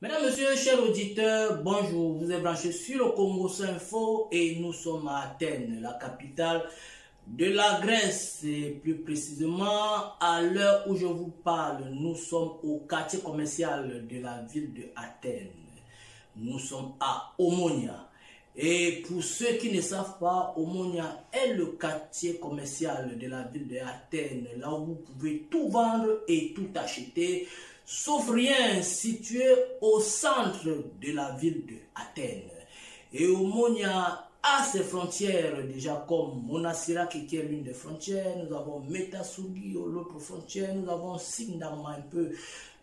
Mesdames, Messieurs, chers auditeurs, bonjour. Vous êtes branchés sur le Congo Info et nous sommes à Athènes, la capitale de la Grèce. Et plus précisément, à l'heure où je vous parle, nous sommes au quartier commercial de la ville de Athènes. Nous sommes à Omonia. Et pour ceux qui ne savent pas, Omonia est le quartier commercial de la ville de Athènes, là où vous pouvez tout vendre et tout acheter, sauf rien, situé au centre de la ville de Athènes. Et Omonia a ses frontières déjà comme Monastiraki qui est l'une des frontières, nous avons Metasugi l'autre frontière, nous avons Sindama un peu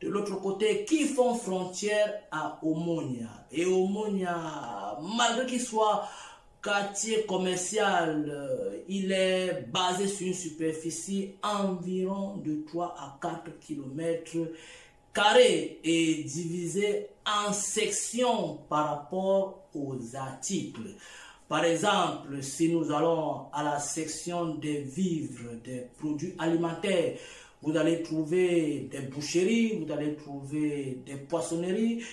de l'autre côté qui font frontière à Omonia. Et Omonia, malgré qu'il soit quartier commercial, il est basé sur une superficie environ de 3 à 4 km carrés et divisé en sections par rapport aux articles. Par exemple, si nous allons à la section des vivres, des produits alimentaires, vous allez trouver des boucheries, vous allez trouver des poissonneries,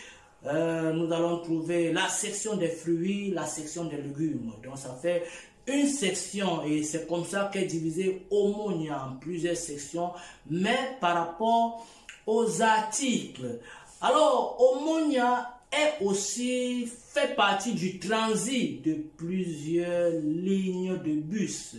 nous allons trouver la section des fruits, la section des légumes. Donc ça fait une section et c'est comme ça qu'est divisé Omonia en plusieurs sections, mais par rapport aux articles. Alors, Omonia est aussi fait partie du transit de plusieurs lignes de bus.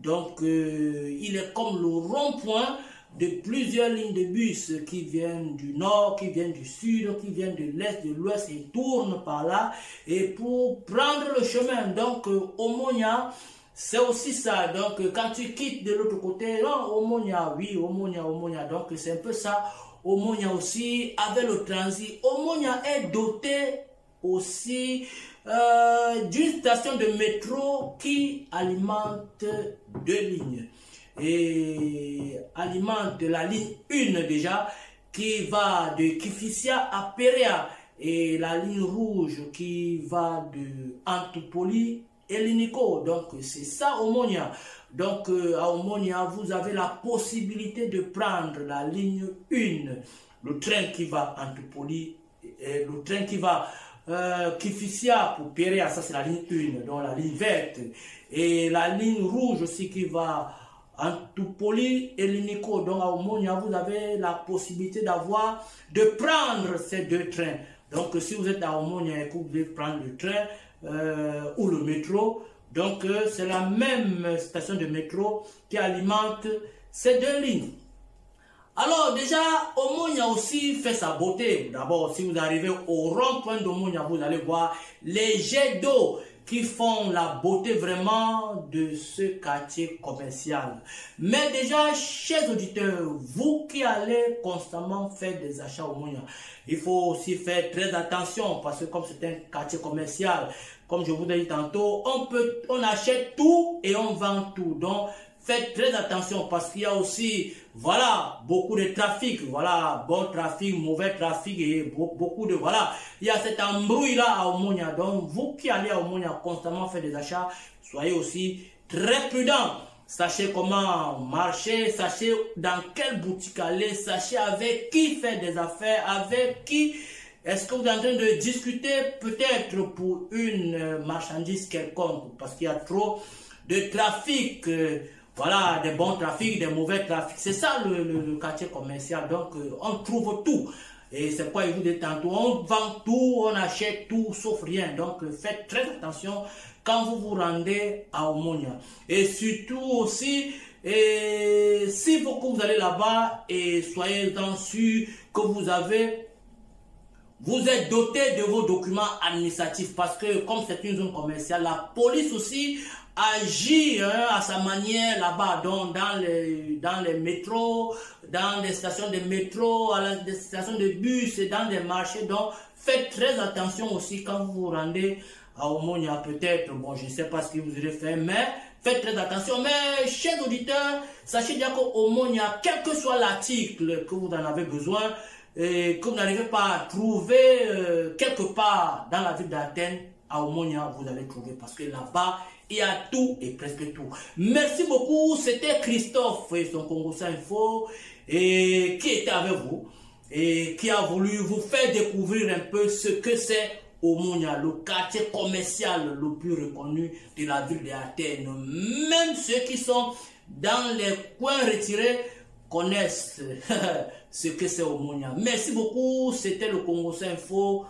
Donc, il est comme le rond-point de plusieurs lignes de bus qui viennent du nord, qui viennent du sud, qui viennent de l'est, de l'ouest et tournent par là et pour prendre le chemin. Donc, Omonia, c'est aussi ça. Donc, quand tu quittes de l'autre côté, non, Omonia, oui, Omonia. Donc, c'est un peu ça. Omonia aussi, avec le transit. Omonia est doté aussi d'une station de métro qui alimente 2 lignes. Et alimente la ligne 1 déjà, qui va de Kifisia à Pérea. Et la ligne rouge qui va de Antipoli et Linico. Donc, c'est ça, Omonia. Donc, à Omonia, vous avez la possibilité de prendre la ligne 1, le train qui va à Antipoli, le train qui va Kifisia pour Pérea, ça c'est la ligne 1, donc la ligne verte. Et la ligne rouge aussi qui va Antipoli et Linico. Donc, à Omonia, vous avez la possibilité de prendre ces 2 trains. Donc, si vous êtes à Omonia et que vous devez prendre le train ou le métro, donc c'est la même station de métro qui alimente ces 2 lignes. Alors déjà, Omonia aussi fait sa beauté. D'abord, si vous arrivez au rond-point d'Omonia, vous allez voir les jets d'eau qui font la beauté vraiment de ce quartier commercial. Mais déjà, chers auditeurs, vous qui allez constamment faire des achats au Omonia, il faut aussi faire très attention parce que comme c'est un quartier commercial, comme je vous l'ai dit tantôt, on achète tout et on vend tout. Donc, faites très attention parce qu'il y a aussi, voilà, beaucoup de trafic, voilà, bon trafic, mauvais trafic et beaucoup de, voilà, il y a cette embrouille là à Omonia. Donc, vous qui allez à Omonia constamment faire des achats, soyez aussi très prudents. Sachez comment marcher, sachez dans quelle boutique aller, sachez avec qui faire des affaires, avec qui est-ce que vous êtes en train de discuter peut-être pour une marchandise quelconque parce qu'il y a trop de trafic. Voilà, des bons trafics, des mauvais trafics. C'est ça le quartier commercial. Donc, on trouve tout. Et c'est pourquoi je vous dis tantôt, on vend tout, on achète tout, sauf rien. Donc, faites très attention quand vous vous rendez à Omonia. Et surtout aussi, si vous allez là-bas, et soyez-en sûr que vous êtes doté de vos documents administratifs. Parce que comme c'est une zone commerciale, la police aussi agit à sa manière là-bas, donc dans les métros, dans les stations de métro, des stations de bus et dans les marchés. Donc, faites très attention aussi quand vous vous rendez à Omonia. Peut-être, bon, je ne sais pas ce que vous aurez fait, mais faites très attention. Mais, chers auditeurs, sachez bien qu'au Omonia, quel que soit l'article que vous en avez besoin, et que vous n'arrivez pas à trouver quelque part dans la ville d'Athènes, à Omonia, vous allez trouver parce que là-bas, il y a tout et presque tout. Merci beaucoup. C'était Christophe et son Congo Info et qui était avec vous. et qui a voulu vous faire découvrir un peu ce que c'est Omonia, le quartier commercial le plus reconnu de la ville d'Athènes. Même ceux qui sont dans les coins retirés connaissent ce que c'est Omonia. Merci beaucoup, c'était le Congo Info.